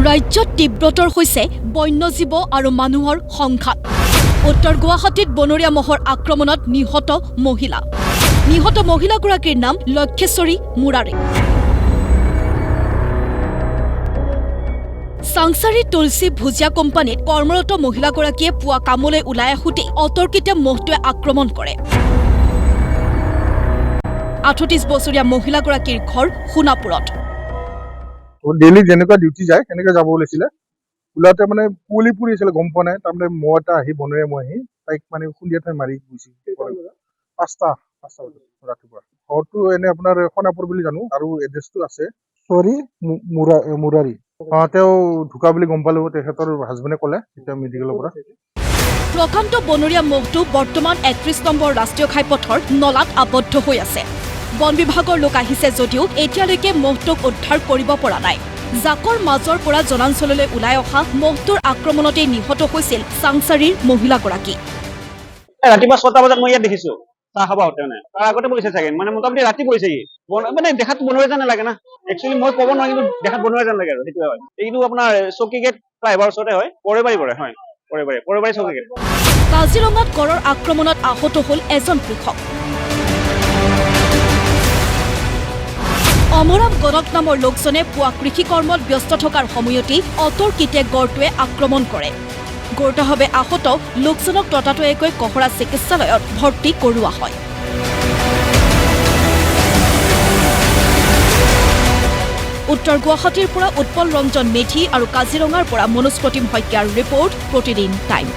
ৰাজ্যত তীব্ৰতৰ হৈছে বন্যজীৱ আৰু মানুহৰ সংঘাত। উত্তৰ গুৱাহাটীত বনৰীয়া মহৰ আক্ৰমণত নিহত মহিলা। নিহত মহিলাগৰাকীৰ নাম লক্ষেশ্বৰী মুৰাৰী। চাংচাৰী তুলসী ভুজিয়া কোম্পানীত কৰ্মৰত মহিলাগৰাকীয়ে পুৱা কামলৈ ওলাই আহোঁতেই অতৰ্কিতে মহটোৱে আক্ৰমণ কৰে। ৩৮ বছৰীয়া মহিলাগৰাকীৰ ঘৰ সোণাপুৰত। ডেইলি যেনেকুৱা ডিউটি যায় সেনেকৈ যাব ওলাইছিলে। ওলাওঁতে মানে কুঁৱলী পৰি আছিলে, গম পোৱা নাই। তাৰমানে মহ এটা আহি বনৰীয়া মহ আহি তাইক মানে খুন্দিয়াই থৈ মাৰি গৈছে। ৫টা বজাত ৰাতিপুৱা। ঘৰটো এনে আপোনাৰ সোণাপুৰ বুলি জানো, আৰু এড্ৰেছটো আছে চৰি মুৰাৰী। তেওঁ ঢুকা বুলি গম পালো, তেখেতৰ হাজবেণ্ডে ক'লে এতিয়া মেডিকেলৰ পৰা। প্ৰকাণ্ড বনৰীয়া মহটো বৰ্তমান ৩১ নম্বৰ ৰাষ্ট্ৰীয় ঘাইপথৰ নলাত আবদ্ধ হৈ আছে। বন বিভাগৰ লোক আহিছে যদিও এতিয়ালৈকে মহটোক উদ্ধাৰ কৰিব পৰা নাই। জাকৰ মাজৰ পৰা জনাঞ্চললৈ ওলাই অহা মহটোৰ আক্ৰমণতেই নিহত হৈছিল চাংচাৰীৰ মহিলাগৰাকী। ৰাতিপুৱা ৬টা বজাত মই ইয়াত দেখিছো চাহ খাব আহোঁতে, মানে তাৰ আগতে পৰিছে চাগে, মানে মোটামুটি ৰাতি পৰিছে। মানে দেখাত বনৰীয়া যেন নালাগে না, একচুৱেলি মই ক'ব নোৱাৰিম, কিন্তু দেখাত বনৰীয়া যেন লাগে আৰু সেইটোৱে হয়। এইটো আপোনাৰ চকী গেট ফ্লাইঅভাৰ ওচৰতে হয়, পৰেবাৰী হয় পৰেবাৰী চকী গেট। কাজিৰঙাত গড়ৰ আক্ৰমণত আহত হ'ল এজন কৃষক। অমৰাম গণক নামৰ লোকজনে পুৱা কৃষি কৰ্মত ব্যস্ত থকাৰ সময়তেই অতৰ্কিতে গড়টোৱে আক্ৰমণ কৰে। গুৰুতৰভাৱে আহত লোকজনক ততাতৈয়াকৈ কহৰা চিকিৎসালয়ত ভৰ্তি কৰোৱা হয়। উত্তৰ গুৱাহাটীৰ পৰা উৎপল ৰঞ্জন মেধি আৰু কাজিৰঙাৰ পৰা মনোজ প্ৰতিম শইকীয়াৰ ৰিপৰ্ট, প্ৰতিদিন টাইম।